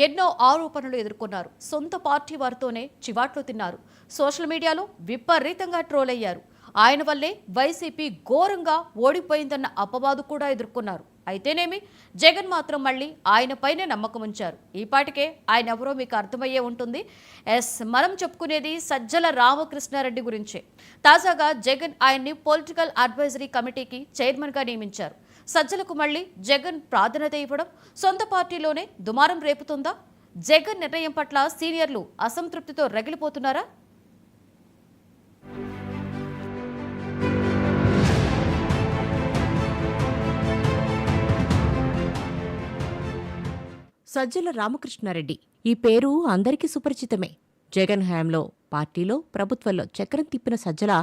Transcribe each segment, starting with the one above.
ఎన్నో ఆరోపణలు ఎదుర్కొన్నారు. సొంత పార్టీ వారితోనే చివాట్లు తిన్నారు. సోషల్ మీడియాలో విపరీతంగా ట్రోల్ అయ్యారు. ఆయన వల్లే వైసీపీ ఘోరంగా ఓడిపోయిందన్న అపవాదు కూడా ఎదుర్కొన్నారు. అయితేనేమి జగన్ మాత్రం మళ్ళీ ఆయనపైనే నమ్మకం ఉంచారు. ఈపాటికే ఆయన ఎవరో మీకు అర్థమయ్యే ఉంటుంది. మనం చెప్పుకునేది సజ్జల రామకృష్ణారెడ్డి గురించే. తాజాగా జగన్ ఆయన్ని పొలిటికల్ అడ్వైజరీ కమిటీకి చైర్మన్గా నియమించారు. సజ్జలకు మళ్ళీ జగన్ ప్రాధాన్యత ఇవ్వడం సొంత పార్టీలోనే దుమారం రేపుతుందా? జగన్ నిర్ణయం పట్ల సీనియర్లు అసంతృప్తితో రగిలిపోతున్నారా? సజ్జల రామకృష్ణారెడ్డి ఈ పేరు అందరికీ సుపరిచితమే. జగన్ హయాంలో పార్టీలో ప్రభుత్వంలో చక్రం తిప్పిన సజ్జల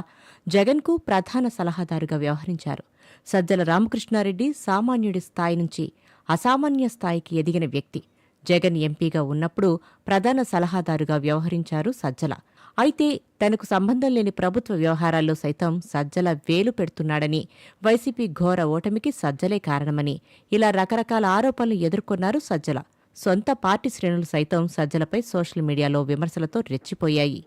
జగన్కు ప్రధాన సలహాదారుగా వ్యవహరించారు. సజ్జల రామకృష్ణారెడ్డి సామాన్యుడి స్థాయి నుంచి అసామాన్య స్థాయికి ఎదిగిన వ్యక్తి. జగన్ ఎంపీగా ఉన్నప్పుడు ప్రధాన సలహాదారుగా వ్యవహరించారు సజ్జల. అయితే తనకు సంబంధం లేని ప్రభుత్వ వ్యవహారాల్లో సైతం సజ్జల వేలు పెడుతున్నాడని, వైసీపీ ఘోర ఓటమికి సజ్జలే కారణమని ఇలా రకరకాల ఆరోపణలు ఎదుర్కొన్నారు సజ్జల. సొంత పార్టీ శ్రేణులు సైతం సజ్జలపై సోషల్ మీడియాలో విమర్శలతో రెచ్చిపోయాయి.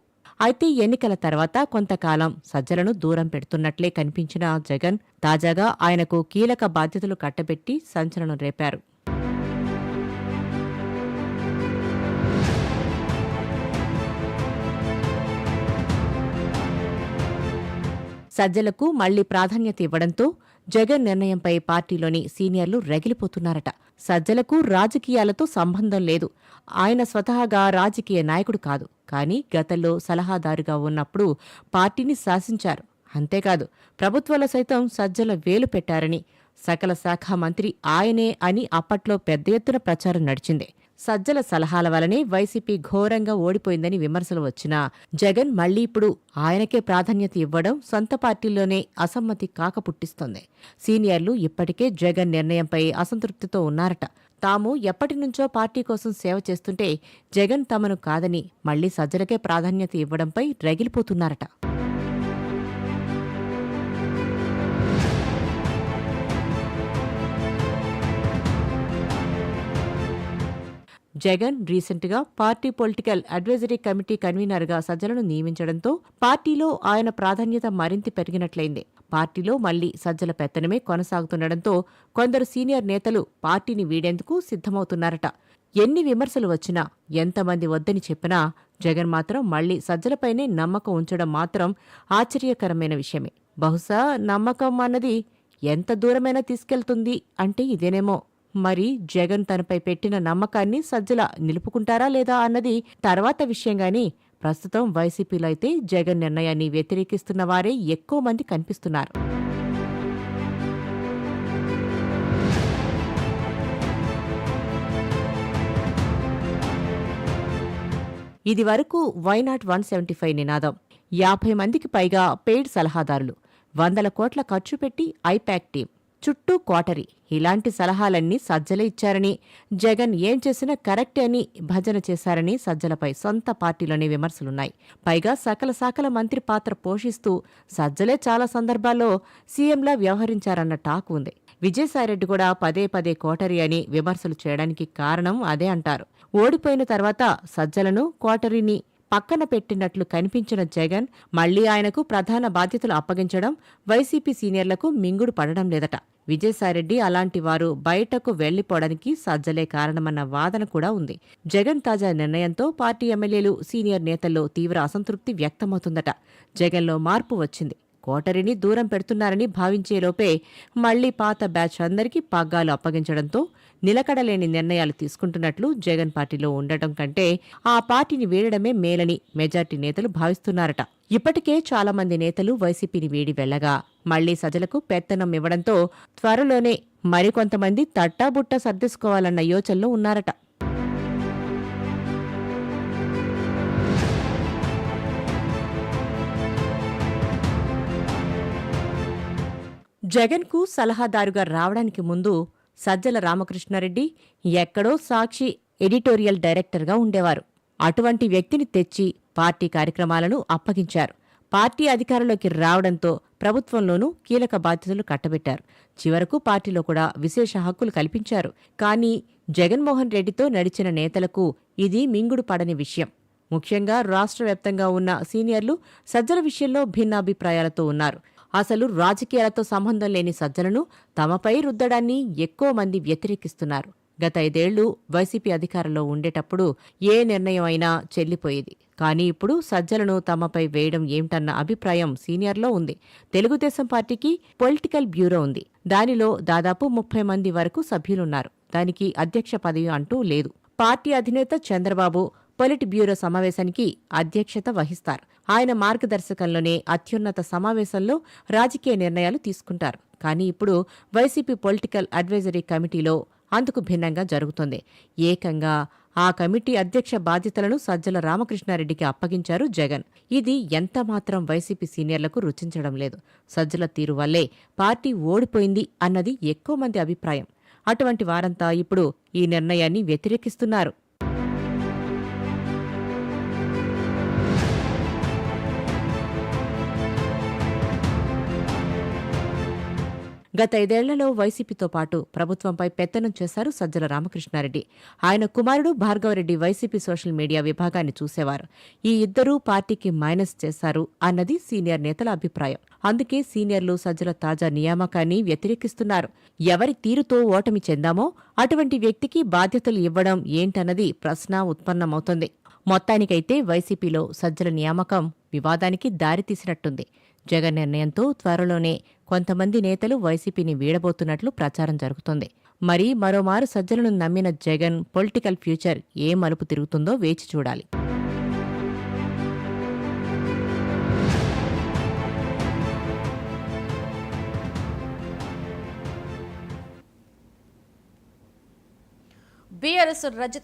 అయితే ఎన్నికల తర్వాత కొంతకాలం సజ్జలను దూరం పెడుతున్నట్లే కనిపించిన జగన్ తాజాగా ఆయనకు కీలక బాధ్యతలు కట్టబెట్టి సంచలనం రేపారు. సజ్జలకు మళ్లీ ప్రాధాన్యత ఇవ్వడంతో జగన్ నిర్ణయంపై పార్టీలోని సీనియర్లు రగిలిపోతున్నారట. సజ్జలకు రాజకీయాలతో సంబంధం లేదు. ఆయన స్వతహాగా రాజకీయ నాయకుడు కాదు. కానీ గతంలో సలహాదారుగా ఉన్నప్పుడు పార్టీని శాసించారు. అంతేకాదు ప్రభుత్వాల సైతం సజ్జల వేలు పెట్టారని, సకల శాఖ మంత్రి ఆయనే అని అప్పట్లో పెద్ద ఎత్తున ప్రచారం నడిచింది. సజ్జల సలహాల వలనే వైసీపీ ఘోరంగా ఓడిపోయిందని విమర్శలు వచ్చినా జగన్ మళ్లీ ఇప్పుడు ఆయనకే ప్రాధాన్యత ఇవ్వడం సొంత పార్టీలోనే అసమ్మతి కాకపుట్టిస్తోంది. సీనియర్లు ఇప్పటికే జగన్ నిర్ణయంపై అసంతృప్తితో ఉన్నారట. తాము ఎప్పటినుంచో పార్టీ కోసం సేవ చేస్తుంటే జగన్ తమను కాదని మళ్లీ సజ్జలకే ప్రాధాన్యత ఇవ్వడంపై రగిలిపోతున్నారట. జగన్ రీసెంట్గా పార్టీ పొలిటికల్ అడ్వైజరీ కమిటీ కన్వీనర్గా సజ్జలను నియమించడంతో పార్టీలో ఆయన ప్రాధాన్యత మరింత పెరిగినట్లయింది. పార్టీలో మళ్లీ సజ్జల పెత్తనమే కొనసాగుతుండటంతో కొందరు సీనియర్ నేతలు పార్టీని వీడేందుకు సిద్ధమవుతున్నారట. ఎన్ని విమర్శలు వచ్చినా, ఎంతమంది వద్దని చెప్పినా జగన్ మాత్రం మళ్లీ సజ్జలపైనే నమ్మకం ఉంచడం మాత్రం ఆశ్చర్యకరమైన విషయమే. బహుశా నమ్మకం అన్నది ఎంత దూరమైనా తీసుకెళ్తుంది అంటే ఇదేనేమో. మరి జగన్ తనపై పెట్టిన నమ్మకాన్ని సజ్జల నిలుపుకుంటారా లేదా అన్నది తర్వాత విషయంగాని, ప్రస్తుతం వైసీపీలో అయితే జగన్ నిర్ణయాన్ని వ్యతిరేకిస్తున్న వారే ఎక్కువ మంది కనిపిస్తున్నారు. ఇది వరకు వైనాట్ 175 నినాదం, 50 మందికి పైగా పెయిడ్ సలహాదారులు, 100 కోట్ల ఖర్చు పెట్టి ఐపాక్ టీం, చుట్టూ కోటరీ, ఇలాంటి సలహాలన్నీ సజ్జలే ఇచ్చారని, జగన్ ఏం చేసినా కరెక్టే అని భజన చేశారని సజ్జలపై సొంత పార్టీలోనే విమర్శలున్నాయి. పైగా సకల శాఖల మంత్రి పాత్ర పోషిస్తూ సజ్జలే చాలా సందర్భాల్లో సీఎంలా వ్యవహరించారన్న టాక్ ఉంది. విజయసాయిరెడ్డి కూడా పదే పదే కోటరీ అని విమర్శలు చేయడానికి కారణం అదే అంటారు. ఓడిపోయిన తర్వాత సజ్జలను కోటరీని పక్కన పెట్టినట్లు కనిపించిన జగన్ మళ్లీ ఆయనకు ప్రధాన బాధ్యతలు అప్పగించడం వైసీపీ సీనియర్లకు మింగుడు పడడం లేదట. విజయసాయిరెడ్డి అలాంటి వారు బయటకు వెళ్లిపోవడానికి సజ్జలే కారణమన్న వాదన కూడా ఉంది. జగన్ తాజా నిర్ణయంతో పార్టీ ఎమ్మెల్యేలు, సీనియర్ నేతల్లో తీవ్ర అసంతృప్తి వ్యక్తమవుతుందట. జగన్లో మార్పు వచ్చింది. కోటరీని దూరం పెడుతున్నారని భావించేలోపే మళ్లీ పాత బ్యాచ్ అందరికీ పగ్గాలు అప్పగించడంతో నిలకడలేని నిర్ణయాలు తీసుకుంటున్నట్లు జగన్ పార్టీలో ఉండటం కంటే ఆ పార్టీని వీడడమే మేలని మెజార్టీ నేతలు భావిస్తున్నారట. ఇప్పటికే చాలా మంది నేతలు వైసీపీని వీడి వెళ్లగా మళ్లీ సజ్జలకు పెత్తనం ఇవ్వడంతో త్వరలోనే మరికొంతమంది తట్టాబుట్టా సర్దేసుకోవాలన్న యోచనలో ఉన్నారట. జగన్కు సలహాదారుగా రావడానికి ముందు సజ్జల రామకృష్ణారెడ్డి ఎక్కడో సాక్షి ఎడిటోరియల్ డైరెక్టర్గా ఉండేవారు. అటువంటి వ్యక్తిని తెచ్చి పార్టీ కార్యక్రమాలను అప్పగించారు. పార్టీ అధికారంలోకి రావడంతో ప్రభుత్వంలోనూ కీలక బాధ్యతలు కట్టబెట్టారు. చివరకు పార్టీలో కూడా విశేష హక్కులు కల్పించారు. కానీ జగన్మోహన్ రెడ్డితో నడిచిన నేతలకు ఇది మింగుడు పడని విషయం. ముఖ్యంగా రాష్ట్ర వ్యాప్తంగా ఉన్న సీనియర్లు సజ్జల విషయంలో భిన్నాభిప్రాయాలతో ఉన్నారు. అసలు రాజకీయాలతో సంబంధం లేని సజ్జలను తమపై రుద్దడాన్ని ఎక్కువ మంది వ్యతిరేకిస్తున్నారు. గత 5 ఏళ్లు వైసీపీ అధికారంలో ఉండేటప్పుడు ఏ నిర్ణయం అయినా చెల్లిపోయేది. కానీ ఇప్పుడు సజ్జలను తమపై వేయడం ఏమిటన్న అభిప్రాయం సీనియర్లో ఉంది. తెలుగుదేశం పార్టీకి పొలిటికల్ బ్యూరో ఉంది. దానిలో దాదాపు 30 మంది వరకు సభ్యులున్నారు. దానికి అధ్యక్ష పదవి అంటూ లేదు. పార్టీ అధినేత చంద్రబాబు పొలిట్ బ్యూరో సమావేశానికి అధ్యక్షత వహిస్తారు. ఆయన మార్గదర్శకంలోనే అత్యున్నత సమావేశంలో రాజకీయ నిర్ణయాలు తీసుకుంటారు. కానీ ఇప్పుడు వైసీపీ పొలిటికల్ అడ్వైజరీ కమిటీలో అందుకు భిన్నంగా జరుగుతోంది. ఏకంగా ఆ కమిటీ అధ్యక్ష బాధ్యతలను సజ్జల రామకృష్ణారెడ్డికి అప్పగించారు జగన్. ఇది ఎంతమాత్రం వైసీపీ సీనియర్లకు రుచించడం లేదు. సజ్జల తీరు వల్లే పార్టీ ఓడిపోయింది అన్నది ఎక్కువ మంది అభిప్రాయం. అటువంటి వారంతా ఇప్పుడు ఈ నిర్ణయాన్ని వ్యతిరేకిస్తున్నారు. గత 5 ఏళ్లలో వైసీపీతో పాటు ప్రభుత్వంపై పెత్తనం చేశారు సజ్జల రామకృష్ణారెడ్డి. ఆయన కుమారుడు భార్గవరెడ్డి వైసీపీ సోషల్ మీడియా విభాగాన్ని చూసేవారు. ఈ ఇద్దరూ పార్టీకి మైనస్ చేశారు అన్నది సీనియర్ నేతల అభిప్రాయం. అందుకే సీనియర్లు సజ్జల తాజా నియామకాన్ని వ్యతిరేకిస్తున్నారు. ఎవరి తీరుతో ఓటమి చెందామో అటువంటి వ్యక్తికి బాధ్యతలు ఇవ్వడం ఏంటన్నది ప్రశ్న ఉత్పన్నమవుతోంది. మొత్తానికైతే వైసీపీలో సజ్జల నియామకం వివాదానికి దారితీసినట్టుంది. జగన్ నిర్ణయంతో త్వరలోనే కొంతమంది నేతలు వైసీపీని వీడబోతున్నట్లు ప్రచారం జరుగుతోంది. మరి మరోమారు సజ్జలను నమ్మిన జగన్ పొలిటికల్ ఫ్యూచర్ ఏ మలుపు తిరుగుతుందో వేచి చూడాలి. బీఆర్ఎస్ రజత